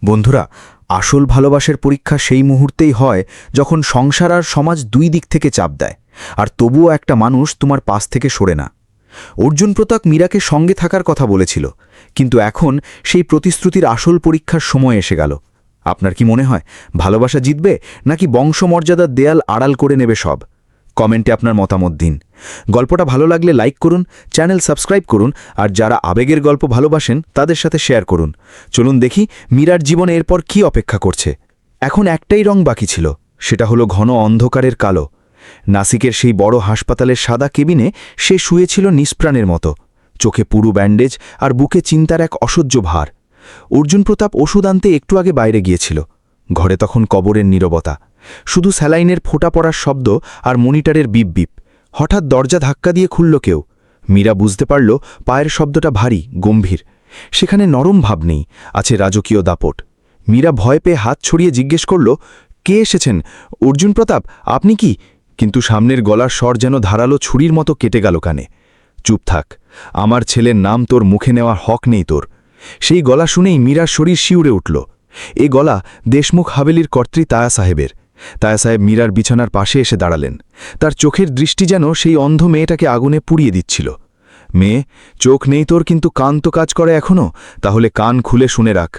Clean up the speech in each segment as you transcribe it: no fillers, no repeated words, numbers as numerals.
বন্ধুরা, আসল ভালোবাসার পরীক্ষা সেই মুহূর্তেই হয় যখন সংসার আর সমাজ দুই দিক থেকে চাপ দেয়, আর তবুও একটা মানুষ তোমার পাশ থেকে সরে না। অর্জুন প্রতাপ মীরাকে সঙ্গে থাকার কথা বলেছিল, কিন্তু এখন সেই প্রতিশ্রুতির আসল পরীক্ষার সময় এসে গেল। আপনার কি মনে হয় ভালোবাসা জিতবে, নাকি বংশমর্যাদার দেয়াল আড়াল করে নেবে সব? কমেন্টে আপনার মতামত দিন। গল্পটা ভালো লাগলে লাইক করুন, চ্যানেল সাবস্ক্রাইব করুন, আর যারা আবেগের গল্প ভালোবাসেন তাদের সাথে শেয়ার করুন। চলুন দেখি মীরার জীবনে এরপর কি অপেক্ষা করছে। এখন একটাই রং বাকি ছিল, সেটা হলো ঘন অন্ধকারের কালো। নাসিকের সেই বড় হাসপাতালের সাদা কেবিনে সে শুয়েছিল নিষ্প্রাণের মতো, চোখে পুরু ব্যান্ডেজ আর বুকে চিন্তার এক অসহ্য ভার। অর্জুন প্রতাপ ওষুধ আনতে একটু আগে বাইরে গিয়েছিল। ঘরে তখন কবরের নীরবতা, শুধু স্যালাইনের ফোঁটা পড়ার শব্দ আর মনিটরের বিপ বিপ। হঠাৎ দরজা ধাক্কা দিয়ে খুলল কেউ। মীরা বুঝতে পারল পায়ের শব্দটা ভারী, গম্ভীর। সেখানে নরম ভাব নেই, আছে রাজকীয় দাপট। মীরা ভয় পেয়ে হাত ছড়িয়ে জিজ্ঞেস করল, কে এসেছেন? অর্জুন প্রতাপ, আপনি কি? কিন্তু সামনের গলার স্বর যেন ধারালো ছুরির মতো কেটে গেল কানে। চুপ থাক, আমার ছেলের নাম তোর মুখে নেওয়ার হক নেই তোর। সেই গলা শুনেই মীরার শরীর শিউরে উঠল। এ গলা দেশমুখ হাভেলির কর্ত্রী তায়া সাহেবের। তায়া সাহেব মীরার বিছানার পাশে এসে দাঁড়ালেন। তার চোখের দৃষ্টি যেন সেই অন্ধ মেয়েটাকে আগুনে পুড়িয়ে দিচ্ছিল। মেয়ে, চোখ নেই তোর, কিন্তু কান তো কাজ করে এখনও, তাহলে কান খুলে শুনে রাখ।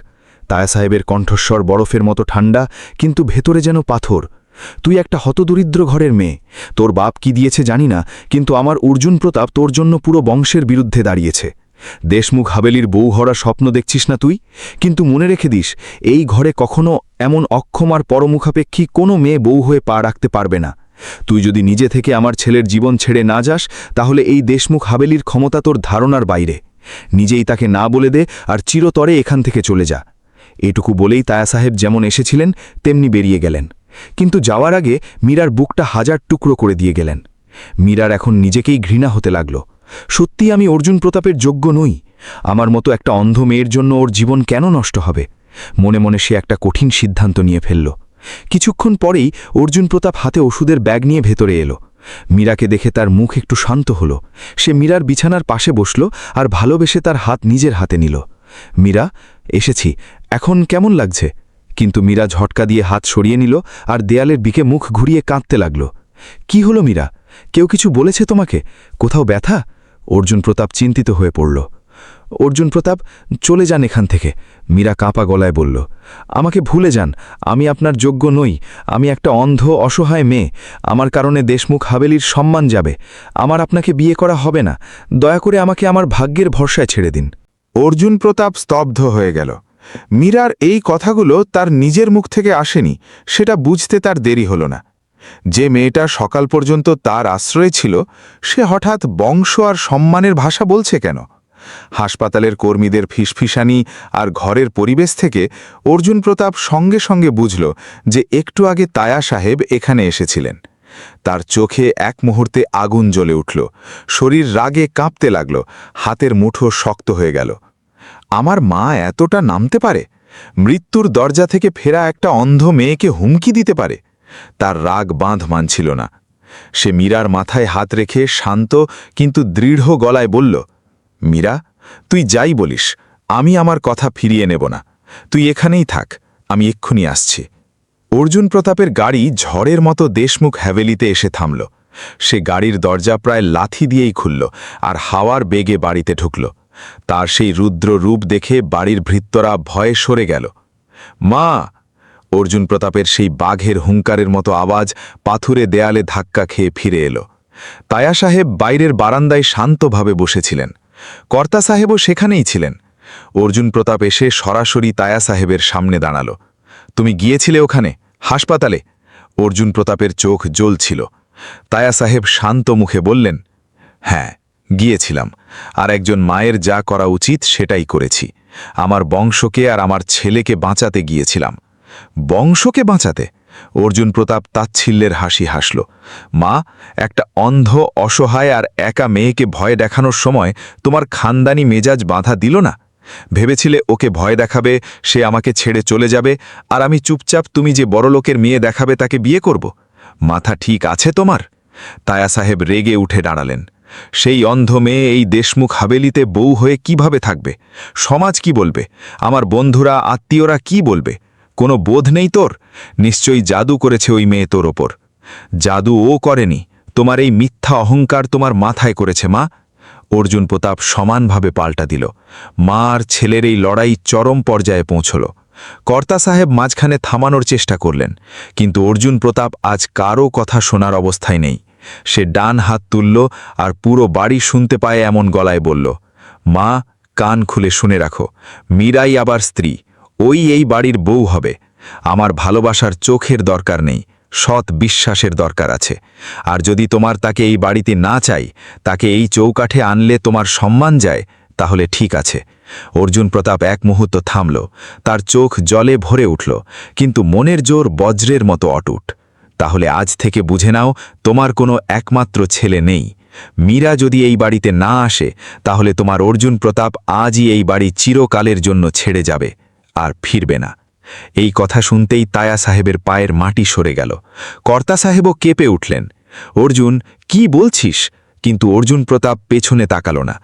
তায়া সাহেবের কণ্ঠস্বর বরফের মতো ঠান্ডা, কিন্তু ভেতরে যেন পাথর। তুই একটা হতদরিদ্র ঘরের মেয়ে। তোর বাপ কি দিয়েছে জানি না, কিন্তু আমার অর্জুন প্রতাপ তোর জন্য পুরো বংশের বিরুদ্ধে দাঁড়িয়েছে। দেশমুখ হাভেলির বউ হওয়ার স্বপ্ন দেখছিস না তুই? কিন্তু মনে রেখে দিস, এই ঘরে কখনো এমন অক্ষম আর পরমুখাপেক্ষী কোনো মেয়ে বউ হয়ে পা রাখতে পারবে না। তুই যদি নিজে থেকে আমার ছেলের জীবন ছেড়ে না যাস, তাহলে এই দেশমুখ হাভেলির ক্ষমতা তোর ধারণার বাইরে। নিজেই তাকে না বলে দে আর চিরতরে এখান থেকে চলে যা। এটুকু বলেই তায়া সাহেব যেমন এসেছিলেন তেমনি বেরিয়ে গেলেন। কিন্তু যাওয়ার আগে মীরার বুকটা হাজার টুকরো করে দিয়ে গেলেন। মীরার এখন নিজেকেই ঘৃণা হতে লাগল। সত্যি আমি অর্জুন প্রতাপের যোগ্য নই। আমার মতো একটা অন্ধ মেয়ের জন্য ওর জীবন কেন নষ্ট হবে? মনে মনে সে একটা কঠিন সিদ্ধান্ত নিয়ে ফেলল। কিছুক্ষণ পরেই অর্জুন প্রতাপ হাতে ওষুধের ব্যাগ নিয়ে ভেতরে এলো। মীরাকে দেখে তার মুখ একটু শান্ত হলো। সে মীরার বিছানার পাশে বসল আর ভালোবেসে তার হাত নিজের হাতে নিল। মীরা, এসেছি, এখন কেমন লাগছে? কিন্তু মীরা ঝটকা দিয়ে হাত সরিয়ে নিল আর দেয়ালের দিকে মুখ ঘুরিয়ে কাঁদতে লাগল। কি হলো মীরা? কেউ কিছু বলেছে তোমাকে? কোথাও ব্যথা? অর্জুন প্রতাপ চিন্তিত হয়ে পড়ল। অর্জুন প্রতাপ, চলে যান এখান থেকে, মীরা কাঁপা গলায় বলল। আমাকে ভুলে যান, আমি আপনার যোগ্য নই। আমি একটা অন্ধ অসহায় মেয়ে। আমার কারণে দেশমুখ হাভেলির সম্মান যাবে। আমার আপনাকে বিয়ে করা হবে না। দয়া করে আমাকে আমার ভাগ্যের ভরসায় ছেড়ে দিন। অর্জুন প্রতাপ স্তব্ধ হয়ে গেল। মীরার এই কথাগুলো তার নিজের মুখ থেকে আসেনি, সেটা বুঝতে তার দেরি হল না। যে মেয়েটা সকাল পর্যন্ত তার আশ্রয়ে ছিল, সে হঠাৎ বংশ আর সম্মানের ভাষা বলছে কেন? হাসপাতালের কর্মীদের ফিসফিসানি আর ঘরের পরিবেশ থেকে অর্জুন প্রতাপ সঙ্গে সঙ্গে বুঝল যে একটু আগে তায়া সাহেব এখানে এসেছিলেন। তার চোখে এক মুহূর্তে আগুন জ্বলে উঠল, শরীর রাগে কাঁপতে লাগল, হাতের মুঠো শক্ত হয়ে গেল। আমার মা এতটা নামতে পারে? মৃত্যুর দরজা থেকে ফেরা একটা অন্ধ মেয়েকে হুমকি দিতে পারে? তার রাগ বাঁধ মানছিল না। সে মীরার মাথায় হাত রেখে শান্ত কিন্তু দৃঢ় গলায় বলল, মীরা, তুই যাই বলিস, আমি আমার কথা ফিরিয়ে নেব না। তুই এখানেই থাক, আমি এক্ষুনি আসছি। অর্জুন প্রতাপের গাড়ি ঝড়ের মতো দেশমুখ হাভেলিতে এসে থামল। সে গাড়ির দরজা প্রায় লাথি দিয়েই খুলল আর হাওয়ার বেগে বাড়িতে ঢুকল। তার সেই রুদ্র রূপ দেখে বাড়ির ভৃত্যরা ভয়ে সরে গেল। মা! অর্জুন প্রতাপের সেই বাঘের হুঙ্কারের মতো আওয়াজ পাথুরে দেয়ালে ধাক্কা খেয়ে ফিরে এলো। তায়া সাহেব বাইরের বারান্দায় শান্তভাবে বসেছিলেন। কর্তা সাহেবও সেখানেই ছিলেন। অর্জুন প্রতাপ এসে সরাসরি তায়া সাহেবের সামনে দাঁড়াল। তুমি গিয়েছিলে ওখানে, হাসপাতালে? অর্জুন প্রতাপের চোখ জ্বলছিল। তায়া সাহেব শান্ত মুখে বললেন, হ্যাঁ, গিয়েছিলাম, আর একজন মায়ের যা করা উচিত সেটাই করেছি। আমার বংশকে আর আমার ছেলেকে বাঁচাতে গিয়েছিলাম। বংশকে বাঁচাতে? অর্জুন প্রতাপ তাচ্ছিল্যের হাসি হাসল। মা, একটা অন্ধ অসহায় আর একা মেয়েকে ভয় দেখানোর সময় তোমার খানদানি মেজাজ বাঁধা দিল না? ভেবেছিলে ওকে ভয় দেখাবে, সে আমাকে ছেড়ে চলে যাবে, আর আমি চুপচাপ তুমি যে বড়লোকের মেয়ে দেখাবে তাকে বিয়ে করব? মাথা ঠিক আছে তোমার? তায়া সাহেব রেগে উঠে দাঁড়ালেন। সেই অন্ধ মেয়ে এই দেশমুখ হাবেলিতে বউ হয়ে কিভাবে থাকবে? সমাজ কি বলবে? আমার বন্ধুরা, আত্মীয়রা কি বলবে? কোনো বোধ নেই তোর? নিশ্চয়ই জাদু করেছে ওই মেয়ে তোর ওপর। জাদু ও করেনি, তোমার এই মিথ্যা অহংকার তোমার মাথায় করেছে মা। অর্জুন প্রতাপ সমানভাবে পাল্টা দিল। মা আর ছেলের এই লড়াই চরম পর্যায়ে পৌঁছল। কর্তা সাহেব মাঝখানে থামানোর চেষ্টা করলেন, কিন্তু অর্জুন প্রতাপ আজ কারও কথা শোনার অবস্থায় নেই। সে ডান হাত তুলল আর পুরো বাড়ি শুনতে পায় এমন গলায় বলল, মা, কান খুলে শুনে রাখো, মীরাই আবার স্ত্রী, ওই এই বাড়ির বউ হবে। আমার ভালোবাসার চোখের দরকার নেই, সৎ বিশ্বাসের দরকার আছে। আর যদি তোমার তাকে এই বাড়িতে না চাই, তাকে এই চৌকাঠে আনলে তোমার সম্মান যায়, তাহলে ঠিক আছে। অর্জুন প্রতাপ এক মুহূর্ত থামল, তার চোখ জলে ভরে উঠল, কিন্তু মনের জোর বজ্রের মতো অটুট। তাহলে আজ থেকে বুঝে নাও, তোমার কোনো একমাত্র ছেলে নেই। মীরা যদি এই বাড়িতে না আসে, তাহলে তোমার অর্জুন প্রতাপ আজই এই বাড়ি চিরকালের জন্য ছেড়ে যাবে, আর ফিরবে না। এই কথা শুনতেই তায়া সাহেবের পায়ের মাটি সরে গেল। কর্তা সাহেবও কেঁপে উঠলেন। অর্জুন, কি বলছিস? কিন্তু অর্জুন প্রতাপ পেছনে তাকালো না,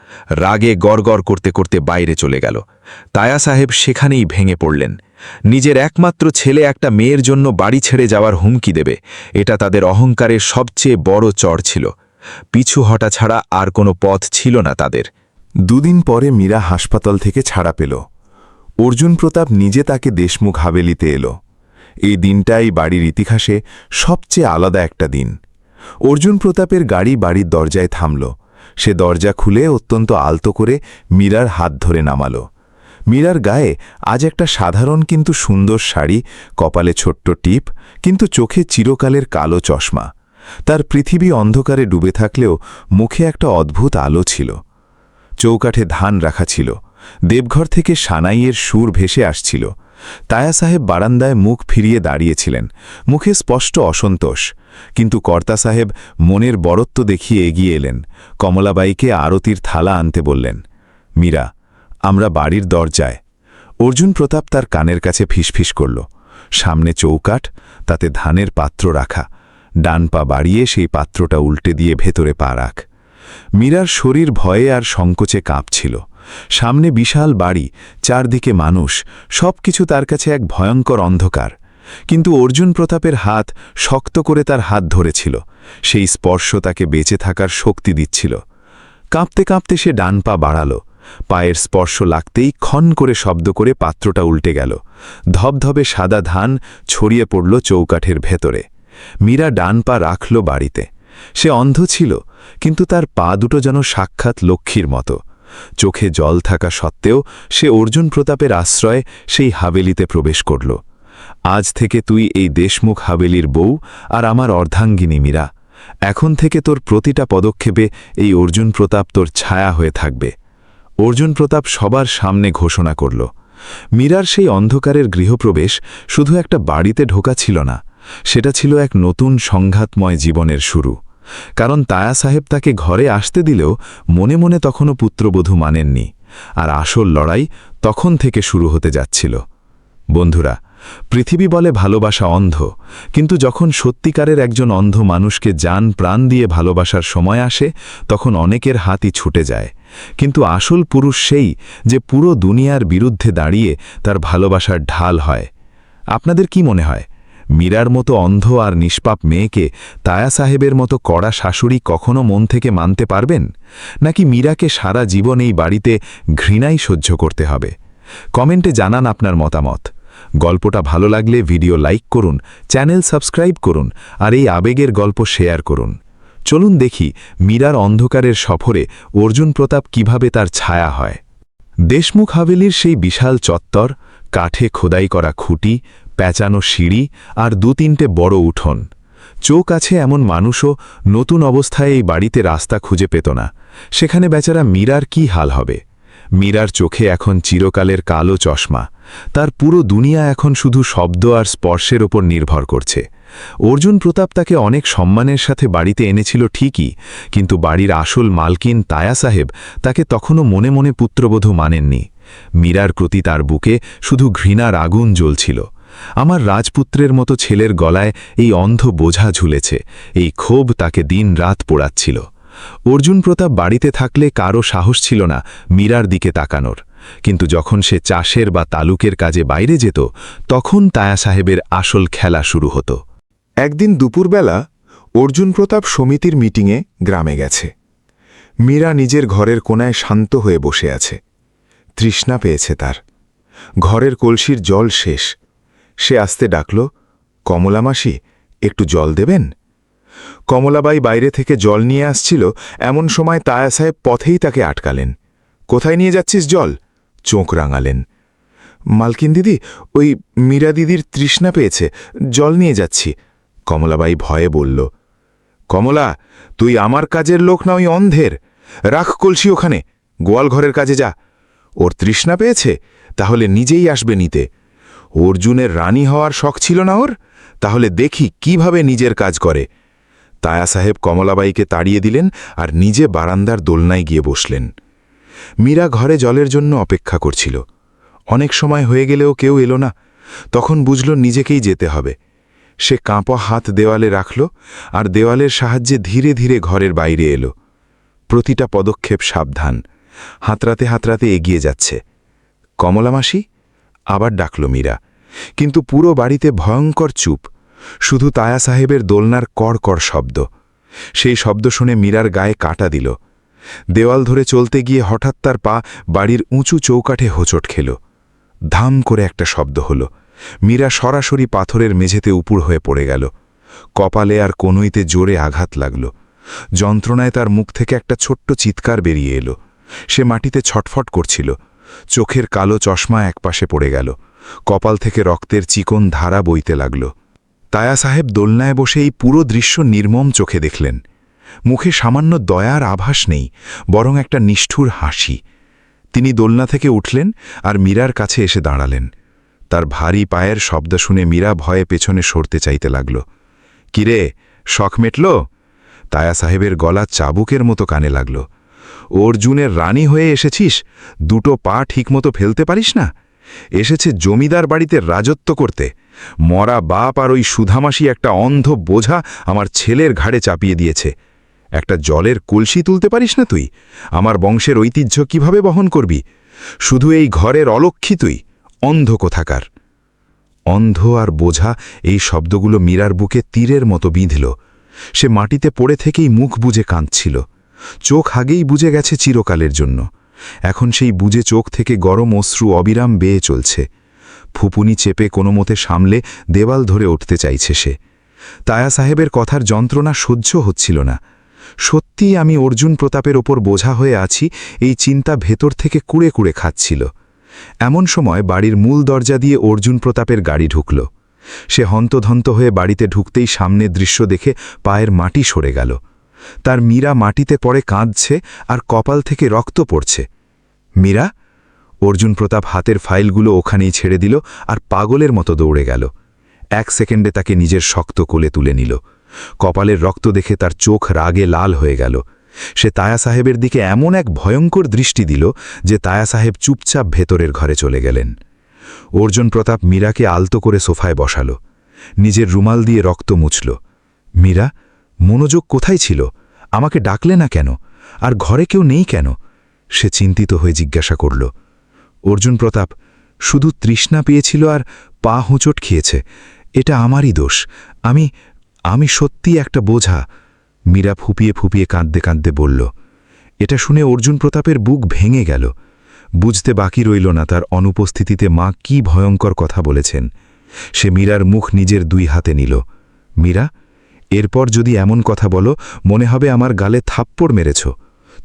রাগে গড়গড় করতে করতে বাইরে চলে গেল। তায়া সাহেব সেখানেই ভেঙে পড়লেন। নিজের একমাত্র ছেলে একটা মেয়ের জন্য বাড়ি ছেড়ে যাওয়ার হুমকি দেবে, এটা তাদের অহংকারের সবচেয়ে বড় চড় ছিল। পিছু হটা ছাড়া আর কোনো পথ ছিল না তাদের। দুদিন পরে মীরা হাসপাতাল থেকে ছাড়া পেল। অর্জুন প্রতাপ নিজে তাকে দেশমুখ হাভেলিতে এলো। এই দিনটাই বাড়ির ইতিহাসে সবচেয়ে আলাদা একটা দিন। অর্জুন প্রতাপের গাড়ি বাড়ির দরজায় থামল। সে দরজা খুলে অত্যন্ত আলতো করে মীরার হাত ধরে নামালো। মীরার গায়ে আজ একটা সাধারণ কিন্তু সুন্দর শাড়ি, কপালে ছোট্ট টিপ, কিন্তু চোখে চিরকালের কালো চশমা। তার পৃথিবী অন্ধকারে ডুবে থাকলেও মুখে একটা অদ্ভুত আলো ছিল। চৌকাঠে ধান রাখা ছিল, দেবঘর থেকে সানাইয়ের সুর ভেসে আসছিল। তায়া সাহেব বারান্দায় মুখ ফিরিয়ে দাঁড়িয়েছিলেন, মুখে স্পষ্ট অসন্তোষ। কিন্তু কর্তা সাহেব মনের বড়ত্ব দেখিয়ে এগিয়ে এলেন, কমলাবাইকে আরতির থালা আনতে বললেন। মীরা, আমরা বাড়ির দরজায়। অর্জুন প্রতাপ তার কানের কাছে ফিসফিস করল। সামনে চৌকাঠ, তাতে ধানের পাত্র রাখা। ডান পা বাড়িয়ে সেই পাত্রটা উল্টে দিয়ে ভেতরে পা রাখ। মীরার শরীর ভয়ে আর সংকোচে কাঁপছিল। সামনে বিশাল বাড়ি, চারদিকে মানুষ, সবকিছু তার কাছে এক ভয়ঙ্কর অন্ধকার। কিন্তু অর্জুন প্রতাপের হাত শক্ত করে তার হাত ধরেছিল। সেই স্পর্শ তাকে বেঁচে থাকার শক্তি দিচ্ছিল। কাঁপতে কাঁপতে সে ডান পা বাড়াল। পায়ের স্পর্শ লাগতেই খন করে শব্দ করে পাত্রটা উল্টে গেল। ধবধবে সাদা ধান ছড়িয়ে পড়ল চৌকাঠের ভেতরে। মীরা ডান পা রাখল বাড়িতে। সে অন্ধ ছিল, কিন্তু তার পা দুটো যেন সাক্ষাৎ লক্ষ্মীর মতো। চোখে জল থাকা সত্ত্বেও সে অর্জুন প্রতাপের আশ্রয়ে সেই হাভেলিতে প্রবেশ করল। আজ থেকে তুই এই দেশমুখ হাভেলির বউ আর আমার অর্ধাঙ্গিনী মীরা। এখন থেকে তোর প্রতিটা পদক্ষেপে এই অর্জুন প্রতাপ তোর ছায়া হয়ে থাকবে। অর্জুন প্রতাপ সবার সামনে ঘোষণা করল। মীরার সেই অন্ধকারের গৃহপ্রবেশ শুধু একটা বাড়িতে ঢোকা ছিল না, সেটা ছিল এক নতুন সংঘাতময় জীবনের শুরু। কারণ তায়া সাহেব তাকে ঘরে আসতে দিলেও মনে মনে তখনও পুত্রবধূ মানেননি, আর আসল লড়াই তখন থেকে শুরু হতে যাচ্ছিল। বন্ধুরা, পৃথিবী বলে ভালোবাসা অন্ধ, কিন্তু যখন সত্যিকারের একজন অন্ধ মানুষকে জান প্রাণ দিয়ে ভালোবাসার সময় আসে, তখন অনেকের হাতই ছুটে যায়। কিন্তু আসল পুরুষ সেই যে পুরো দুনিয়ার বিরুদ্ধে দাঁড়িয়ে তার ভালোবাসার ঢাল হয়। আপনাদের কি মনে হয়, মীরার মতো অন্ধ আর নিষ্পাপ মেয়েকে তায়া সাহেবের মতো কড়া শাশুড়ি কখনো মন থেকে মানতে পারবেন, নাকি মীরাকে সারা জীবন এই বাড়িতে ঘৃণাই সহ্য করতে হবে? কমেন্টে জানান আপনার মতামত। গল্পটা ভালো লাগলে ভিডিও লাইক করুন, চ্যানেল সাবস্ক্রাইব করুন, আর এই আবেগের গল্প শেয়ার করুন। চলুন দেখি মীরার অন্ধকারের সফরে অর্জুন প্রতাপ কিভাবে তার ছায়া হয়। দেশমুখ হাভেলির সেই বিশাল চত্বর, কাঠে খোদাই করা খুঁটি, প্যাঁচানো সিঁড়ি আর ২-৩টে বড় উঠোন। চোখ আছে এমন মানুষও নতুন অবস্থায় এই বাড়িতে রাস্তা খুঁজে পেত না। সেখানে বেচারা মীরার কি হাল হবে? মীরার চোখে এখন চিরকালের কালো চশমা। তার পুরো দুনিয়া এখন শুধু শব্দ আর স্পর্শের ওপর নির্ভর করছে। অর্জুন প্রতাপ তাকে অনেক সম্মানের সাথে বাড়িতে এনেছিল ঠিকই, কিন্তু বাড়ির আসল মালকিন তায়া সাহেব তাকে তখনও মনে মনে পুত্রবধূ মানেননি। মীরার প্রতি তার বুকে শুধু ঘৃণার আগুন জ্বলছিল। আমার রাজপুত্রের মতো ছেলের গলায় এই অন্ধ বোঝা ঝুলেছে, এই ক্ষোভ তাকে দিন রাত পোড়াচ্ছিল। অর্জুন প্রতাপ বাড়িতে থাকলে কারও সাহস ছিল না মীরার দিকে তাকানোর, কিন্তু যখন সে চাষের বা তালুকের কাজে বাইরে যেত তখন তায়া সাহেবের আসল খেলা শুরু হতো। একদিন দুপুরবেলা অর্জুন প্রতাপ সমিতির মিটিংয়ে গ্রামে গেছে। মীরা নিজের ঘরের কোনায় শান্ত হয়ে বসে আছে। তৃষ্ণা পেয়েছে তার। ঘরের কলসির জল শেষ। সে আস্তে ডাকল, কমলা মাসি, একটু জল দেবেন? কমলাবাই বাইরে থেকে জল নিয়ে আসছিল, এমন সময় তায়া সাহেব পথেই তাকে আটকালেন। কোথায় নিয়ে যাচ্ছিস জল? চোখ রাঙালেন। মালকিন দিদি, ওই মীরা দিদির তৃষ্ণা পেয়েছে, জল নিয়ে যাচ্ছি। কমলাবাই ভয়ে বলল, কমলা, তুই আমার কাজের লোক না ওই অন্ধের? রাখ কলসি ওখানে, গোয়াল ঘরের কাজে যা। ওর তৃষ্ণা পেয়েছে, তাহলে নিজেই আসবে নিতে। অর্জুনের রানী হওয়ার শখ ছিল না ওর? তাহলে দেখি কিভাবে নিজের কাজ করে। তায়া সাহেব কমলাবাইকে তাড়িয়ে দিলেন আর নিজে বারান্দার দোলনায় গিয়ে বসলেন। মীরা ঘরে জলের জন্য অপেক্ষা করছিল। অনেক সময় হয়ে গেলেও কেউ এলো না। তখন বুঝল নিজেকেই যেতে হবে। সে কাঁপা হাত দেওয়ালে রাখল আর দেওয়ালের সাহায্যে ধীরে ধীরে ঘরের বাইরে এলো। প্রতিটা পদক্ষেপ সাবধান, হাতড়াতে হাতড়াতে এগিয়ে যাচ্ছে। কমলা মাসি, আবার ডাকল মীরা, কিন্তু পুরো বাড়িতে ভয়ঙ্কর চুপ। শুধু তায়া সাহেবের দোলনার কড়কড় শব্দ। সেই শব্দ শুনে মীরার গায়ে কাঁটা দিল। দেওয়াল ধরে চলতে গিয়ে হঠাৎ তার পা বাড়ির উঁচু চৌকাঠে হোঁচট খেল। ধাম করে একটা শব্দ হল। মীরা সরাসরি পাথরের মেঝেতে উপুড় হয়ে পড়ে গেল। কপালে আর কনুইতে জোরে আঘাত লাগল। যন্ত্রণায় তার মুখ থেকে একটা ছোট্ট চিৎকার বেরিয়ে এলো। সে মাটিতে ছটফট করছিল। চোখের কালো চশমা একপাশে পড়ে গেল। কপাল থেকে রক্তের চিকন ধারা বইতে লাগল। তায়া সাহেব দোলনায় বসে এই পুরো দৃশ্য নির্মম চোখে দেখলেন। মুখে সামান্য দয়ার আভাস নেই, বরং একটা নিষ্ঠুর হাসি। তিনি দোলনা থেকে উঠলেন আর মীরার কাছে এসে দাঁড়ালেন। তার ভারী পায়ের শব্দ শুনে মীরা ভয়ে পেছনে সরতে চাইতে লাগল। কিরে, শখ মেটল? তায়া সাহেবের গলা চাবুকের মতো কানে লাগল। অর্জুনের রানী হয়ে এসেছিস? দুটো পা ঠিকমতো ফেলতে পারিস না? এসেছে জমিদার বাড়িতে রাজত্ব করতে। মরা বাপ আর ওই সুধামাসি একটা অন্ধ বোঝা আমার ছেলের ঘাড়ে চাপিয়ে দিয়েছে। একটা জলের কলসি তুলতে পারিস না তুই? আমার বংশের ঐতিহ্য কিভাবে বহন করবি? শুধু এই ঘরের অলক্ষী তুই, অন্ধ কোথাকার। অন্ধ আর বোঝা, এই শব্দগুলো মীরার বুকে তীরের মতো বিঁধল। সে মাটিতে পড়ে থেকেই মুখ বুজে কাঁদছিল। চোখ আগেই বুজে গেছে চিরকালের জন্য। এখন সেই বুজে চোখ থেকে গরম অশ্রু অবিরাম বেয়ে চলছে। ফুপুনি চেপে কোনো মতে সামলে দেওয়াল ধরে উঠতে চাইছে সে। তায়া সাহেবের কথার যন্ত্রণা সহ্য হচ্ছিল না। সত্যিই আমি অর্জুন প্রতাপের ওপর বোঝা হয়ে আছি, এই চিন্তা ভেতর থেকে কুড়ে কুড়ে খাচ্ছিল। এমন সময় বাড়ির মূল দরজা দিয়ে অর্জুন প্রতাপের গাড়ি ঢুকল। সে হন্তধন্ত হয়ে বাড়িতে ঢুকতেই সামনের দৃশ্য দেখে পায়ের মাটি সরে গেল। তার মীরা মাটিতে পড়ে কাঁদছে আর কপাল থেকে রক্ত পড়ছে। মীরা? অর্জুন প্রতাপ হাতের ফাইলগুলো ওখানেই ছেড়ে দিল আর পাগলের মতো দৌড়ে গেল। 1 সেকেন্ডে তাকে নিজের শক্ত কোলে তুলে নিল। কপালের রক্ত দেখে তার চোখ রাগে লাল হয়ে গেল। সে তায়া সাহেবের দিকে এমন এক ভয়ঙ্কর দৃষ্টি দিল যে তায়া সাহেব চুপচাপ ভেতরের ঘরে চলে গেলেন। অর্জুন প্রতাপ মীরাকে আলতো করে সোফায় বসাল। নিজের রুমাল দিয়ে রক্ত মুছল। মীরা, মনোযোগ কোথায় ছিল? আমাকে ডাকলে না কেন? আর ঘরে কেউ নেই কেন? সে চিন্তিত হয়ে জিজ্ঞাসা করল। অর্জুন প্রতাপ, শুধু তৃষ্ণা পেয়েছিল আর পা হোঁচট খেয়েছে। এটা আমারই দোষ। আমি সত্যিই একটা বোঝা। মীরা ফুপিয়ে ফুপিয়ে কাঁদতে কাঁদতে বলল। এটা শুনে অর্জুন প্রতাপের বুক ভেঙে গেল। বুঝতে বাকি রইল না তার অনুপস্থিতিতে মা কি ভয়ঙ্কর কথা বলেছেন। সে মীরার মুখ নিজের 2 হাতে নিল। মীরা, এরপর যদি এমন কথা বলো, মনে হবে আমার গালে থাপ্পড় মেরেছ।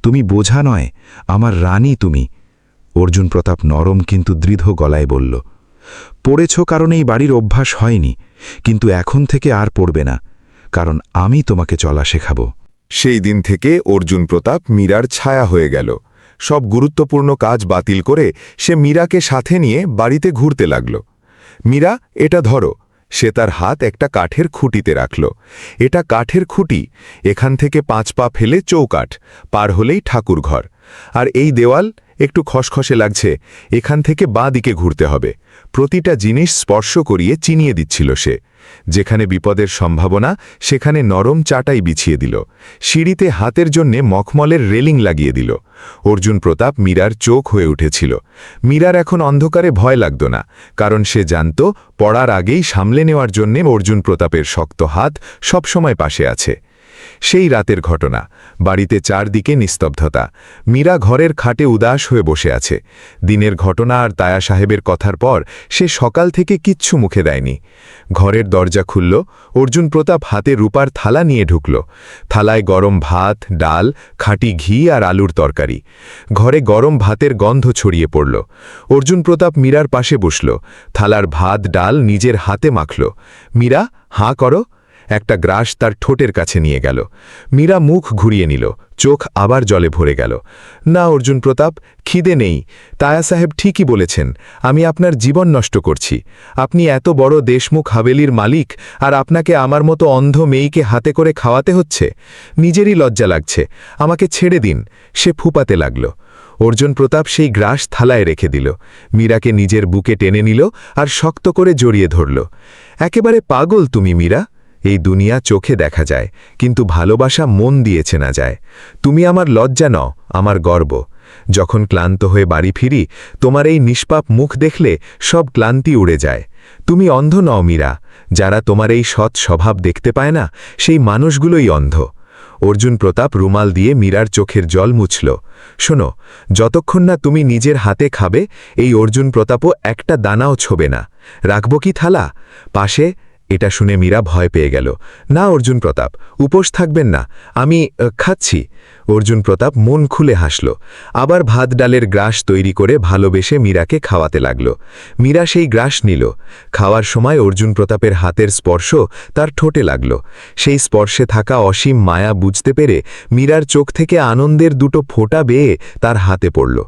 তুমি বোঝা নয়, আমার রানী তুমি। অর্জুন প্রতাপ নরম কিন্তু দৃঢ় গলায় বলল, পড়েছ কারণ এই বাড়ির অভ্যাস হয়নি, কিন্তু এখন থেকে আর পড়বে না, কারণ আমি তোমাকে চলা শেখাব। সেই দিন থেকে অর্জুন প্রতাপ মীরার ছায়া হয়ে গেল। সব গুরুত্বপূর্ণ কাজ বাতিল করে সে মীরাকে সাথে নিয়ে বাড়িতে ঘুরতে লাগল। মীরা, এটা ধরো। সে তার হাত একটা কাঠের খুঁটিতে রাখল। এটা কাঠের খুঁটি, এখান থেকে 5 পা ফেলে চৌকাঠ, পার হলেই ঠাকুর ঘর। আর এই দেওয়াল একটু খসখসে লাগছে, এখান থেকে বাঁ দিকে ঘুরতে হবে। প্রতিটা জিনিস স্পর্শ করিয়ে চিনিয়ে দিচ্ছিল সে। যেখানে বিপদের সম্ভাবনা সেখানে নরম চাটাই বিছিয়ে দিল। সিঁড়িতে হাতের জন্যে মখমলের রেলিং লাগিয়ে দিল। অর্জুন প্রতাপ মীরার চোখ হয়ে উঠেছিল। মীরার এখন অন্ধকারে ভয় লাগত না, কারণ সে জানত পড়ার আগেই সামলে নেওয়ার জন্যে অর্জুন প্রতাপের শক্ত হাত সবসময় পাশে আছে। সেই রাতের ঘটনা। বাড়িতে চারদিকে নিস্তব্ধতা। মীরা ঘরের খাটে উদাস হয়ে বসে আছে। দিনের ঘটনা আর তায়া সাহেবের কথার পর সে সকাল থেকে কিচ্ছু মুখে দেয়নি। ঘরের দরজা খুলল, অর্জুন প্রতাপ হাতে রূপার থালা নিয়ে ঢুকল। থালায় গরম ভাত, ডাল, খাঁটি ঘি আর আলুর তরকারি। ঘরে গরম ভাতের গন্ধ ছড়িয়ে পড়ল। অর্জুন প্রতাপ মীরার পাশে বসল, থালার ভাত ডাল নিজের হাতে মাখল। মীরা, হাঁ করো। একটা গ্রাস তার ঠোঁটের কাছে নিয়ে গেল। মীরা মুখ ঘুরিয়ে নিল, চোখ আবার জলে ভরে গেল। না অর্জুন প্রতাপ, খিদে নেই। তায়া সাহেব ঠিকই বলেছেন, আমি আপনার জীবন নষ্ট করছি। আপনি এত বড় দেশমুখ হাভেলির মালিক, আর আপনাকে আমার মতো অন্ধ মেয়েকে হাতে করে খাওয়াতে হচ্ছে। নিজেরই লজ্জা লাগছে, আমাকে ছেড়ে দিন। সে ফুপাতে লাগল। অর্জুন প্রতাপ সেই গ্রাস থালায় রেখে দিল। মীরাকে নিজের বুকে টেনে নিল আর শক্ত করে জড়িয়ে ধরল। একেবারে পাগল তুমি মীরা। এই দুনিয়া চোখে দেখা যায়, কিন্তু ভালোবাসা মন দিয়ে চেনা যায়। তুমি আমার লজ্জা নও, আমার গর্ব। যখন ক্লান্ত হয়ে বাড়ি ফিরি, তোমার এই নিষ্পাপ মুখ দেখলে সব ক্লান্তি উড়ে যায়। তুমি অন্ধ নও মীরা। যারা তোমার এই সৎ স্বভাব দেখতে পায় না, সেই মানুষগুলোই অন্ধ। অর্জুন প্রতাপ রুমাল দিয়ে মীরার চোখের জল মুছল। শোনো, যতক্ষণ না তুমি নিজের হাতে খাবে, এই অর্জুন প্রতাপও একটা দানাও ছোবে না। রাখব কি থালা পাশে? এটা শুনে মীরা ভয় পেয়ে গেল। না অর্জুন প্রতাপ, উপোস থাকবেন না, আমি খাচ্ছি। অর্জুন প্রতাপ মন খুলে হাসল। আবার ভাত ডালের গ্রাস তৈরি করে ভালোবেসে মীরাকে খাওয়াতে লাগল। মীরা সেই গ্রাস নিল। খাওয়ার সময় অর্জুন প্রতাপের হাতের স্পর্শ তার ঠোঁটে লাগল। সেই স্পর্শে থাকা অসীম মায়া বুঝতে পেরে মীরার চোখ থেকে আনন্দের দুটো ফোঁটা বেয়ে তার হাতে পড়ল।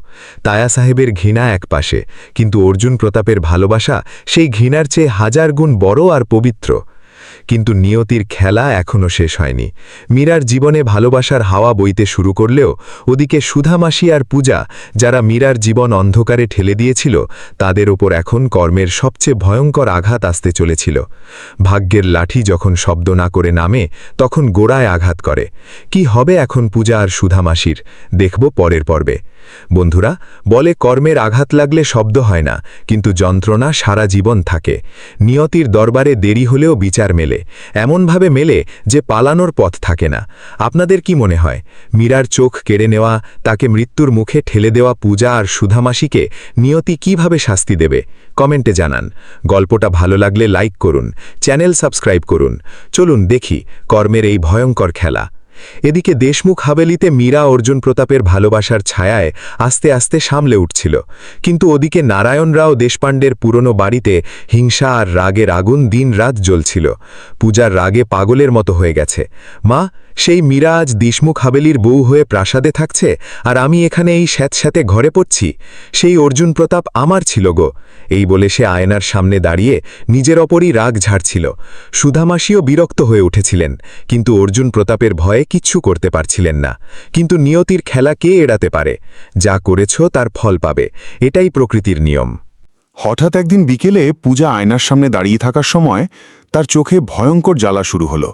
তায়া সাহেবের ঘৃণা এক পাশে, কিন্তু অর্জুন প্রতাপের ভালোবাসা সেই ঘৃণার চেয়ে হাজার গুণ বড় আর পবিত্র। কিন্তু নিয়তির খেলা এখনও শেষ হয়নি। মীরার জীবনে ভালোবাসার হাওয়া বইতে শুরু করলেও ওদিকে সুধামাসি আর পূজা, যারা মীরার জীবন অন্ধকারে ঠেলে দিয়েছিল, তাদের ওপর এখন কর্মের সবচেয়ে ভয়ঙ্কর আঘাত আসতে চলেছিল। ভাগ্যের লাঠি যখন শব্দ না করে নামে, তখন গোড়ায় আঘাত করে। কি হবে এখন পূজা আর সুধামাসির, দেখব পরের পর্বে। বন্ধুরা, বলে কর্মের আঘাত লাগলে শব্দ হয় না, কিন্তু যন্ত্রণা সারা জীবন থাকে। নিয়তির দরবারে দেরি হলেও বিচার মেলে, এমনভাবে মেলে যে পালানোর পথ থাকে না। আপনাদের কি মনে হয়, মীরার চোখ কেড়ে নেওয়া, তাকে মৃত্যুর মুখে ঠেলে দেওয়া পূজা আর সুধামাসিকে নিয়তি কিভাবে শাস্তি দেবে? কমেন্টে জানান। গল্পটা ভালো লাগলে লাইক করুন, চ্যানেল সাবস্ক্রাইব করুন। চলুন দেখি কর্মের এই ভয়ঙ্কর খেলা। এদিকে দেশমুখ হাভেলিতে মীরা অর্জুন প্রতাপের ভালোবাসার ছায়ায় আস্তে আস্তে সামলে উঠছিল, কিন্তু ওদিকে নারায়ণ রাও দেশপাণ্ডের পুরনো বাড়িতে হিংসা আর রাগের আগুন দিন-রাত জ্বলছিল। পূজার রাগে পাগলের মতো হয়ে গেছে। মা, সেই মীরা আজ দেশমুখ হাভেলির বউ হয়ে প্রাসাদে থাকছে, আর আমি এখানে এই স্যাঁতস্যাঁতে ঘরে পড়ছি। সেই অর্জুন প্রতাপ আমার ছিল গো। এই বলে সে আয়নার সামনে দাঁড়িয়ে নিজের ওপরই রাগ ঝাড়ছিল। সুধামাসিও বিরক্ত হয়ে উঠেছিলেন, কিন্তু অর্জুন প্রতাপের ভয়ে কিচ্ছু করতে পারছিলেন না। কিন্তু নিয়তির খেলা কে এড়াতে পারে? যা করেছ তার ফল পাবে, এটাই প্রকৃতির নিয়ম। হঠাৎ একদিন বিকেলে পূজা আয়নার সামনে দাঁড়িয়ে থাকার সময় তার চোখে ভয়ঙ্কর জ্বালা শুরু হলো,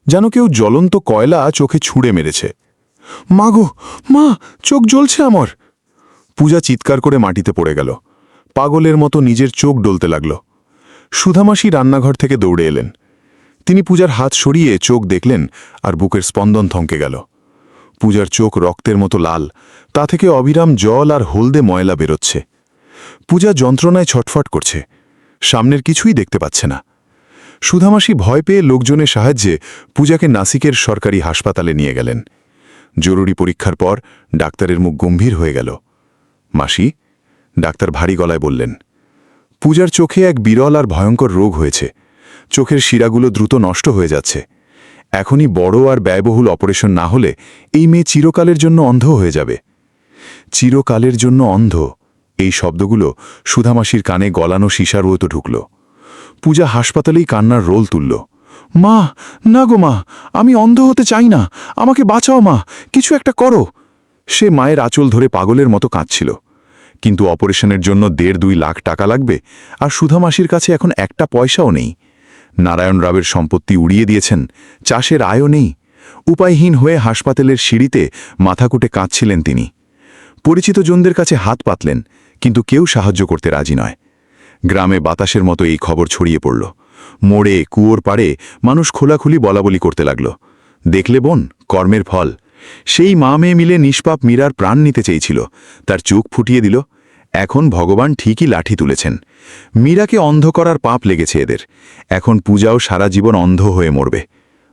যেন কেউ জ্বলন্ত কয়লা চোখে ছুঁড়ে মেরেছে। মা গো, মা, চোখ জ্বলছে আমার! পূজা চিৎকার করে মাটিতে পড়ে গেল। পাগলের মতো নিজের চোখ ডলতে লাগল। সুধামাসি রান্নাঘর থেকে দৌড়ে এলেন। তিনি পূজার হাত সরিয়ে চোখ দেখলেন, আর বুকের স্পন্দন থমকে গেল। পূজার চোখ রক্তের মতো লাল, তা থেকে অবিরাম জল আর হলদে ময়লা বেরোচ্ছে। পূজা যন্ত্রণায় ছটফট করছে, সামনের কিছুই দেখতে পাচ্ছে না। সুধামাসি ভয় পেয়ে লোকজনের সাহায্যে পূজাকে নাসিকের সরকারি হাসপাতালে নিয়ে গেলেন। জরুরি পরীক্ষার পর ডাক্তারের মুখ গম্ভীর হয়ে গেল। মাসি, ডাক্তার ভারী গলায় বললেন, পূজার চোখে এক বিরল আর ভয়ঙ্কর রোগ হয়েছে। চোখের শিরাগুলো দ্রুত নষ্ট হয়ে যাচ্ছে। এখনই বড় আর ব্যয়বহুল অপারেশন না হলে এই মেয়ে চিরকালের জন্য অন্ধ হয়ে যাবে। চিরকালের জন্য অন্ধ, এই শব্দগুলো সুধামাসির কানে গলানো সীসার মতো ঢুকল। পূজা হাসপাতালেই কান্নার রোল তুলল। মা, না গো মা, আমি অন্ধ হতে চাই না, আমাকে বাঁচাও মা, কিছু একটা করো। সে মায়ের আঁচল ধরে পাগলের মতো কাঁদছিল। কিন্তু অপারেশনের জন্য 1.5-2 লাখ টাকা লাগবে, আর সুধা মাসির কাছে এখন একটা পয়সাও নেই। নারায়ণ রাবের সম্পত্তি উড়িয়ে দিয়েছেন, চাষের আয়ও নেই। উপায়হীন হয়ে হাসপাতালের সিঁড়িতে মাথাকুটে কাঁদছিলেন তিনি। পরিচিত জনদের কাছে হাত পাতলেন, কিন্তু কেউ সাহায্য করতে রাজি নয়। গ্রামে বাতাসের মতো এই খবর ছড়িয়ে পড়ল। মোড়ে, কুয়োর পাড়ে মানুষ খোলাখুলি বলাবলি করতে লাগল। দেখলে বোন, কর্মের ফল। সেই মা মেয়ে মিলে নিষ্পাপ মীরার প্রাণ নিতে চেয়েছিল, তার চোখ ফুটিয়ে দিল। এখন ভগবান ঠিকই লাঠি তুলেছেন। মীরাকে অন্ধ করার পাপ লেগেছে এদের। এখন পূজাও সারা জীবন অন্ধ হয়ে মরবে।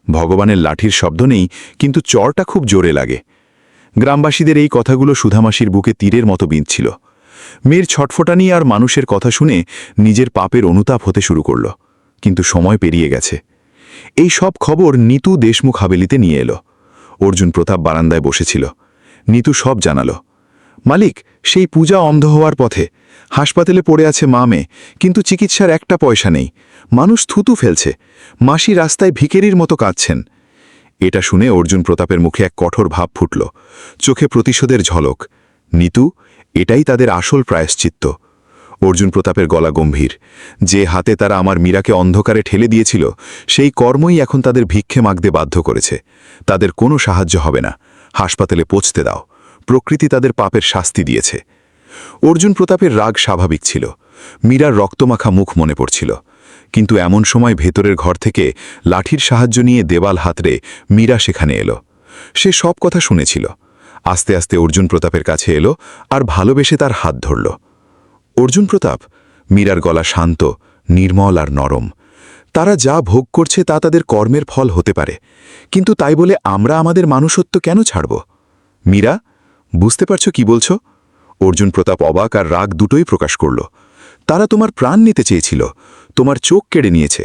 ভগবানের লাঠির শব্দ নেই, কিন্তু চরটা খুব জোরে লাগে। গ্রামবাসীদের এই কথাগুলো সুধামাসির বুকে তীরের মতো বিঁধছিল। মেয়ের ছটফটানি আর মানুষের কথা শুনে নিজের পাপের অনুতাপ হতে শুরু করল। কিন্তু সময় পেরিয়ে গেছে। এই সব খবর নিতু দেশমুখ হাভেলিতে নিয়ে এলো। অর্জুন প্রতাপ বারান্দায় বসেছিল। নিতু সব জানালো। মালিক, সেই পূজা অন্ধ হওয়ার পথে। হাসপাতালে পড়ে আছে মা মেয়ে, কিন্তু চিকিৎসার একটা পয়সা নেই। মানুষ থুতু ফেলছে। মাসি রাস্তায় ভিকেরির মতো কাঁদছেন। এটা শুনে অর্জুন প্রতাপের মুখে এক কঠোর ভাব ফুটল, চোখে প্রতিশোধের ঝলক। নিতু, এটাই তাদের আসল প্রায়শ্চিত্ত। অর্জুন প্রতাপের গলা গম্ভীর। যে হাতে তারা আমার মীরাকে অন্ধকারে ঠেলে দিয়েছিল, সেই কর্মই এখন তাদের ভিক্ষে মাগতে বাধ্য করেছে। তাদের কোনো সাহায্য হবে না। হাসপাতালে পৌঁছতে দাও। প্রকৃতি তাদের পাপের শাস্তি দিয়েছে। অর্জুন প্রতাপের রাগ স্বাভাবিক ছিল। মীরার রক্তমাখা মুখ মনে পড়ছিল। কিন্তু এমন সময় ভেতরের ঘর থেকে লাঠির সাহায্য নিয়ে দেওয়াল হাতড়ে মীরা সেখানে এলো। সে সব কথা শুনেছিল। আস্তে আস্তে অর্জুন প্রতাপের কাছে এলো আর ভালোবেসে তার হাত ধরল। অর্জুন প্রতাপ, মীরার গলা শান্ত, নির্মল আর নরম। তারা যা ভোগ করছে তা তাদের কর্মের ফল হতে পারে, কিন্তু তাই বলে আমরা আমাদের মানুষত্ব কেন ছাড়ব? মীরা, বুঝতে পারছো কি বলছো? অর্জুন প্রতাপ অবাক আর রাগ দুটোই প্রকাশ করল। তারা তোমার প্রাণ নিতে চেয়েছিল, তোমার চোখ কেড়ে নিয়েছে,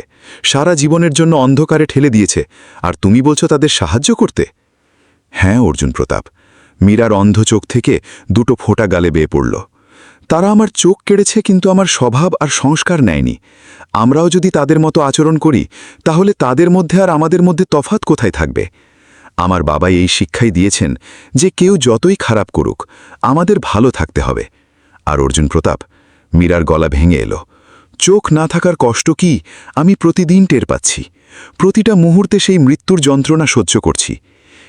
সারা জীবনের জন্য অন্ধকারে ঠেলে দিয়েছে, আর তুমি বলছো তাদের সাহায্য করতে? হ্যাঁ অর্জুন প্রতাপ। মীরার অন্ধ চোখ থেকে দুটো ফোঁটা গালে বেয়ে পড়ল। তারা আমার চোখ কেড়েছে, কিন্তু আমার স্বভাব আর সংস্কার নেয়নি। আমরাও যদি তাদের মতো আচরণ করি, তাহলে তাদের মধ্যে আর আমাদের মধ্যে তফাৎ কোথায় থাকবে? আমার বাবা এই শিক্ষাই দিয়েছেন যে কেউ যতই খারাপ করুক, আমাদের ভালো থাকতে হবে। আর অর্জুন প্রতাপ, মীরার গলা ভেঙে এলো। চোখ না থাকার কষ্ট কি আমি প্রতিদিন টের পাচ্ছি। প্রতিটা মুহূর্তে সেই মৃত্যুর যন্ত্রণা সহ্য করছি।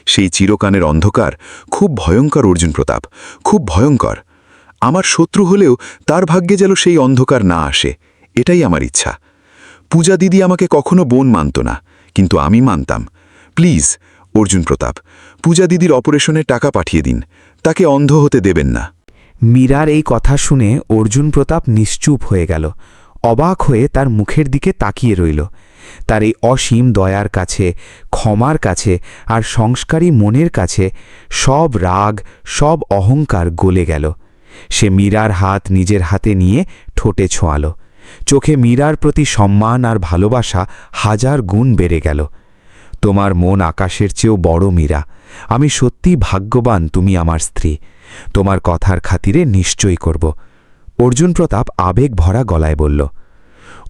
সেই চিরকানের অন্ধকার খুব ভয়ঙ্কর অর্জুন প্রতাপ, খুব ভয়ঙ্কর। আমার শত্রু হলেও তার ভাগ্যে যেন সেই অন্ধকার না আসে, এটাই আমার ইচ্ছা। পূজা দিদি আমাকে কখনো বোন মানত না, কিন্তু আমি মানতাম। প্লিজ অর্জুন প্রতাপ, পূজা দিদির অপারেশনের টাকা পাঠিয়ে দিন। তাকে অন্ধ হতে দেবেন না। মীরার এই কথা শুনে অর্জুন প্রতাপ নিশ্চুপ হয়ে গেল। অবাক হয়ে তার মুখের দিকে তাকিয়ে রইল। তার এই অসীম দয়ার কাছে, ক্ষমার কাছে আর সংস্কারী মনের কাছে সব রাগ, সব অহংকার গলে গেল। সে মীরার হাত নিজের হাতে নিয়ে ঠোঁটে ছোঁয়াল। চোখে মীরার প্রতি সম্মান আর ভালোবাসা 1000 গুণ বেড়ে গেল। তোমার মন আকাশের চেয়েও বড় মীরা। আমি সত্যিই ভাগ্যবান তুমি আমার স্ত্রী। তোমার কথার খাতিরে নিশ্চয়ই করব। অর্জুন প্রতাপ আবেগ ভরা গলায় বলল।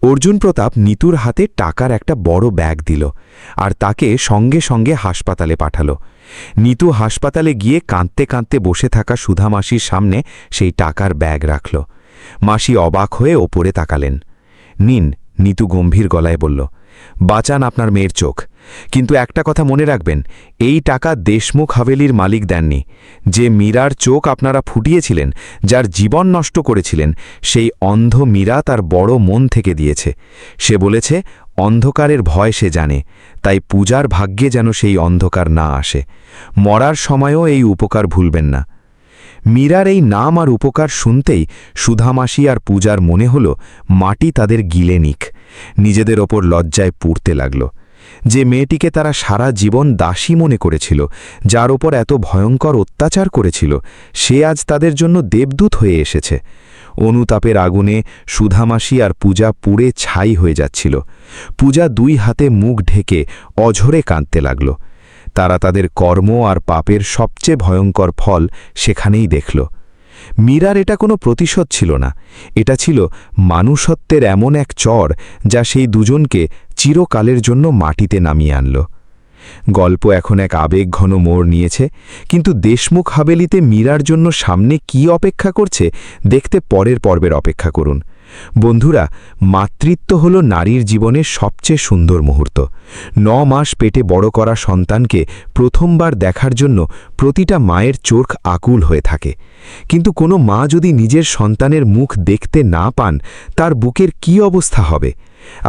অর্জুন প্রতাপ নিতুর হাতে টাকার একটা বড় ব্যাগ দিল আর তাকে সঙ্গে সঙ্গে হাসপাতালে পাঠাল। নিতু হাসপাতালে গিয়ে কাঁদতে কাঁদতে বসে থাকা সুধা মাসির সামনে সেই টাকার ব্যাগ রাখল। মাসি অবাক হয়ে ওপরে তাকালেন। নিন, নিতু গম্ভীর গলায় বলল, বাঁচান আপনার মেয়ের চোখ। কিন্তু একটা কথা মনে রাখবেন, এই টাকা দেশমুখ হাভেলির মালিক দেননি। যে মীরার চোখ আপনারা ফুটিয়েছিলেন, যার জীবন নষ্ট করেছিলেন, সেই অন্ধ মীরা তার বড় মন থেকে দিয়েছে। সে বলেছে অন্ধকারের ভয় সে জানে, তাই পূজার ভাগ্যে যেন সেই অন্ধকার না আসে। মরার সময়ও এই উপকার ভুলবেন না। মীরার এই নাম আর উপকার শুনতেই সুধামাসি আর পূজার মনে হল মাটি তাদের গিলে নিক। নিজেদের ওপর লজ্জায় পুড়তে লাগল। যে মেয়েটিকে তারা সারা জীবন দাসী মনে করেছিল, যার ওপর এত ভয়ঙ্কর অত্যাচার করেছিল, সে আজ তাদের জন্য দেবদূত হয়ে এসেছে। অনুতাপের আগুনে সুধামাসি আর পূজা পুড়ে ছাই হয়ে যাচ্ছিল। পূজা 2 হাতে মুখ ঢেকে অঝরে কাঁদতে লাগল। তারা তাদের কর্ম আর পাপের সবচেয়ে ভয়ঙ্কর ফল সেখানেই দেখল। মীরার এটা কোনো প্রতিশোধ ছিল না, এটা ছিল মানুষত্বের এমন এক চর যা সেই দুজনকে চিরকালের জন্য মাটিতে নামিয়ে আনল। গল্প এখন এক আবেগঘন মোড় নিয়েছে, কিন্তু দেশমুখ হাভেলিতে মীরার জন্য সামনে কি অপেক্ষা করছে দেখতে পরের পর্বের অপেক্ষা করুন। বন্ধুরা, মাতৃত্ব হল নারীর জীবনের সবচেয়ে সুন্দর মুহূর্ত। 9 মাস পেটে বড় করা সন্তানকে প্রথমবার দেখার জন্য প্রতিটা মায়ের চোখ আকুল হয়ে থাকে। কিন্তু কোনো মা যদি নিজের সন্তানের মুখ দেখতে না পান, তার বুকের কি অবস্থা হবে?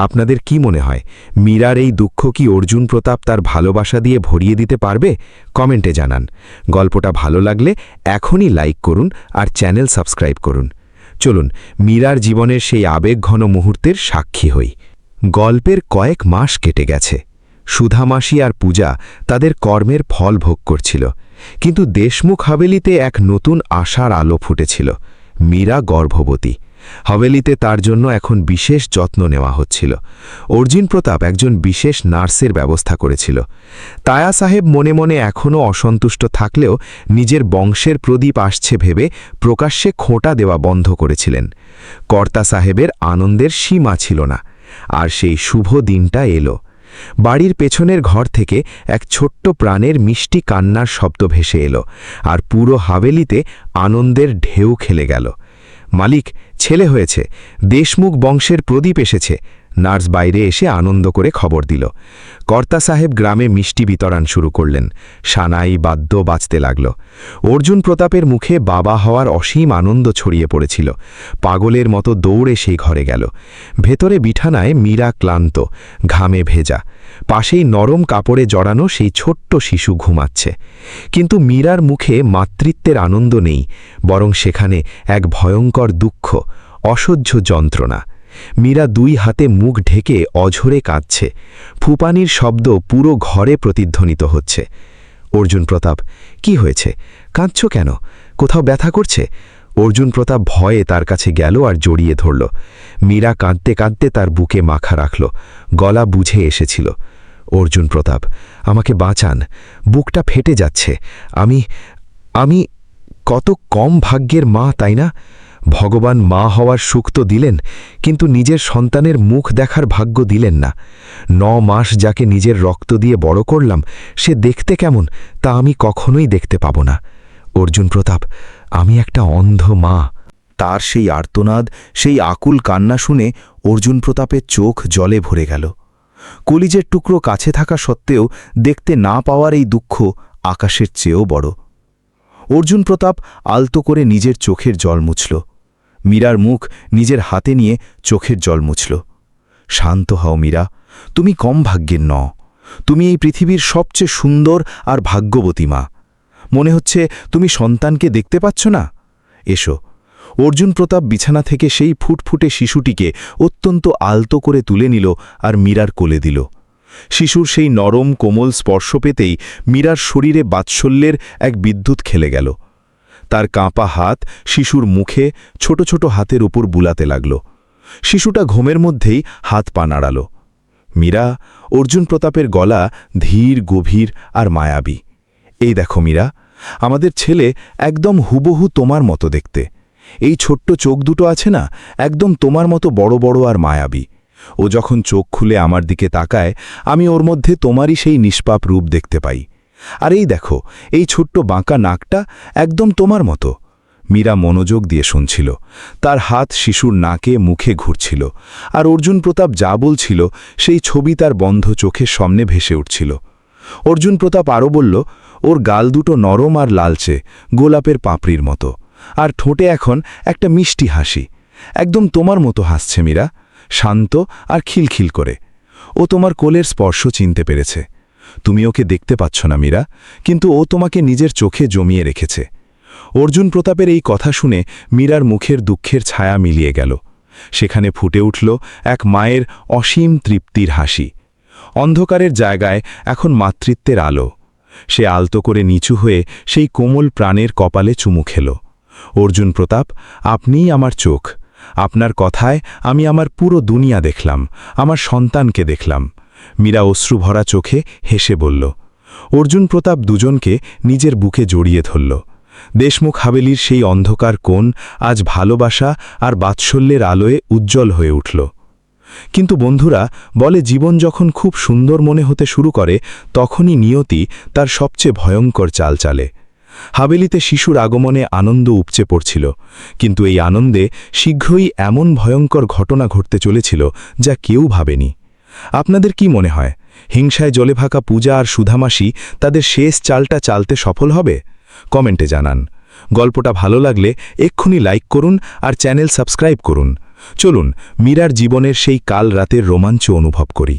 আপনাদের কি মনে হয়, মীরার এই দুঃখ কি অর্জুন প্রতাপ তার ভালোবাসা দিয়ে ভরিয়ে দিতে পারবে? কমেন্টে জানান। গল্পটা ভালো লাগলে এখনই লাইক করুন আর চ্যানেল সাবস্ক্রাইব করুন। চলুন মীরার জীবনের সেই আবেগঘন মুহূর্তের সাক্ষী হই। গল্পের কয়েক মাস কেটে গেছে। সুধামাসি আর পূজা তাদের কর্মের ফল ভোগ করছিল, কিন্তু দেশমুখ হাভেলিতে এক নতুন আশার আলো ফুটেছিল। মীরা গর্ভবতী। হাভেলিতে তার জন্য এখন বিশেষ যত্ন নেওয়া হচ্ছিল। অর্জুন প্রতাপ একজন বিশেষ নার্সের ব্যবস্থা করেছিল। তায়া সাহেব মনে মনে এখনও অসন্তুষ্ট থাকলেও নিজের বংশের প্রদীপ আসছে ভেবে প্রকাশ্যে খোঁটা দেওয়া বন্ধ করেছিলেন। কর্তা সাহেবের আনন্দের সীমা ছিল না। আর সেই শুভ দিনটা এলো। বাড়ির পেছনের ঘর থেকে এক ছোট্ট প্রাণের মিষ্টি কান্নার শব্দ ভেসে এলো, আর পুরো হাভেলিতে আনন্দের ঢেউ খেলে গেল। মালিক, ছেলে হয়েছে, দেশমুখ বংশের প্রদীপ এসেছে। নার্স বাইরে এসে আনন্দ করে খবর দিল। কর্তা সাহেব গ্রামে মিষ্টি বিতরণ শুরু করলেন। সানাই বাদ্য বাজতে লাগল। অর্জুন প্রতাপের মুখে বাবা হওয়ার অসীম আনন্দ ছড়িয়ে পড়েছিল। পাগলের মতো দৌড়ে সেই ঘরে গেল। ভেতরে বিছানায় মীরা ক্লান্ত, ঘামে ভেজা। পাশেই নরম কাপড়ে জড়ানো সেই ছোট্ট শিশু ঘুমাচ্ছে। কিন্তু মীরার মুখে মাতৃত্বের আনন্দ নেই, বরং সেখানে এক ভয়ঙ্কর দুঃখ, অসহ্য যন্ত্রণা। মীরা 2 হাতে মুখ ঢেকে অঝরে কাঁদছে। ফুপানির শব্দ পুরো ঘরে প্রতিধ্বনিত হচ্ছে। অর্জুন প্রতাপ, কি হয়েছে? কাঁদছ কেন? কোথাও ব্যথা করছে? অর্জুন প্রতাপ ভয়ে তার কাছে গেল আর জড়িয়ে ধরল। মীরা কাঁদতে কাঁদতে তার বুকে মাথা রাখল। গলা বুঝে এসেছিল। অর্জুন প্রতাপ, আমাকে বাঁচান, বুকটা ফেটে যাচ্ছে। আমি কত কম ভাগ্যের মা, তাই না? ভগবান মা হওয়ার সুখ তো দিলেন, কিন্তু নিজের সন্তানের মুখ দেখার ভাগ্য দিলেন না। 9 মাস যাকে নিজের রক্ত দিয়ে বড় করলাম, সে দেখতে কেমন তা আমি কখনোই দেখতে পাব না। অর্জুন প্রতাপ, আমি একটা অন্ধ মা। তার সেই আর্তনাদ, সেই আকুল কান্না শুনে অর্জুন প্রতাপের চোখ জলে ভরে গেল। কলিজের টুকরো কাছে থাকা সত্ত্বেও দেখতে না পাওয়ার এই দুঃখ আকাশের চেয়েও বড়। অর্জুন প্রতাপ আলতো করে নিজের চোখের জল মুছল। মীরার মুখ নিজের হাতে নিয়ে চোখের জল মুছল। শান্ত হও মীরা, তুমি কম ভাগ্যের নও। তুমি এই পৃথিবীর সবচেয়ে সুন্দর আর ভাগ্যবতী মা। মনে হচ্ছে তুমি সন্তানকে দেখতে পাচ্ছ না? এসো। অর্জুন প্রতাপ বিছানা থেকে সেই ফুটফুটে শিশুটিকে অত্যন্ত আলতো করে তুলে নিল আর মীরার কোলে দিল। শিশুর সেই নরম কোমল স্পর্শ পেতেই মীরার শরীরে বাৎসল্যের এক বিদ্যুৎ খেলে গেল। তার কাঁপা হাত শিশুর মুখে ছোট ছোট হাতের উপর বুলাতে লাগল। শিশুটা ঘুমের মধ্যেই হাত পা নাড়াল। মীরা, অর্জুন প্রতাপের গলা ধীর, গভীর আর মায়াবী। এই দেখো মীরা, আমাদের ছেলে একদম হুবহু তোমার মতো দেখতে। এই ছোট্ট চোখ দুটো আছে না, একদম তোমার মতো বড় বড় আর মায়াবী। ও যখন চোখ খুলে আমার দিকে তাকায়, আমি ওর মধ্যে তোমারই সেই নিষ্পাপ রূপ দেখতে পাই। আর এই দেখো, এই ছোট্ট বাঁকা নাকটা একদম তোমার মতো। মীরা মনোযোগ দিয়ে শুনছিল। তার হাত শিশুর নাকে মুখে ঘুরছিল, আর অর্জুন প্রতাপ যা বলছিল সেই ছবি তার বন্ধ চোখের সামনে ভেসে উঠছিল। অর্জুন প্রতাপ আরও বলল, ওর গাল দুটো নরম আর লালচে, গোলাপের পাপড়ির মতো, আর ঠোঁটে এখন একটা মিষ্টি হাসি। একদম তোমার মতো হাসছে মীরা, শান্ত আর খিলখিল করে। ও তোমার কোলের স্পর্শ চিনতে পেরেছে। তুমি ওকে দেখতে পাচ্ছ না মীরা, কিন্তু ও তোমাকে নিজের চোখে জমিয়ে রেখেছে। অর্জুন প্রতাপের এই কথা শুনে মীরার মুখের দুঃখের ছায়া মিলিয়ে গেল। সেখানে ফুটে উঠল এক মায়ের অসীম তৃপ্তির হাসি। অন্ধকারের জায়গায় এখন মাতৃত্বের আলো। সে আলতো করে নিচু হয়ে সেই কোমল প্রাণের কপালে চুমু খেল। অর্জুন প্রতাপ, আপনিই আমার চোখ। আপনার কথায় আমি আমার পুরো দুনিয়া দেখলাম, আমার সন্তানকে দেখলাম। মীরা অশ্রুভরা চোখে হেসে বলল। অর্জুন প্রতাপ দুজনকে নিজের বুকে জড়িয়ে ধরল। দেশমুখ হাভেলির সেই অন্ধকার কোণ আজ ভালোবাসা আর বাৎসল্যের আলোয় উজ্জ্বল হয়ে উঠল। কিন্তু বন্ধুরা বলে জীবন যখন খুব সুন্দর মনে হতে শুরু করে তখনই নিয়তি তার সবচেয়ে ভয়ঙ্কর চাল চালে। হাভেলিতে শিশুর আগমনে আনন্দ উপচে পড়ছিল, কিন্তু এই আনন্দে শীঘ্রই এমন ভয়ঙ্কর ঘটনা ঘটতে চলেছিল যা কেউ ভাবেনি। আপনাদের কি মনে হয়, হিংসায় জ্বলে থাকা পূজা আর সুধামাসি তাদের শেষ চালটা চালতে সফল হবে? কমেন্টে জানান। গল্পটা ভালো লাগলে এক্ষুনি লাইক করুন আর চ্যানেল সাবস্ক্রাইব করুন। চলুন মীরার জীবনের সেই কাল রাতের রোমাঞ্চ অনুভব করি।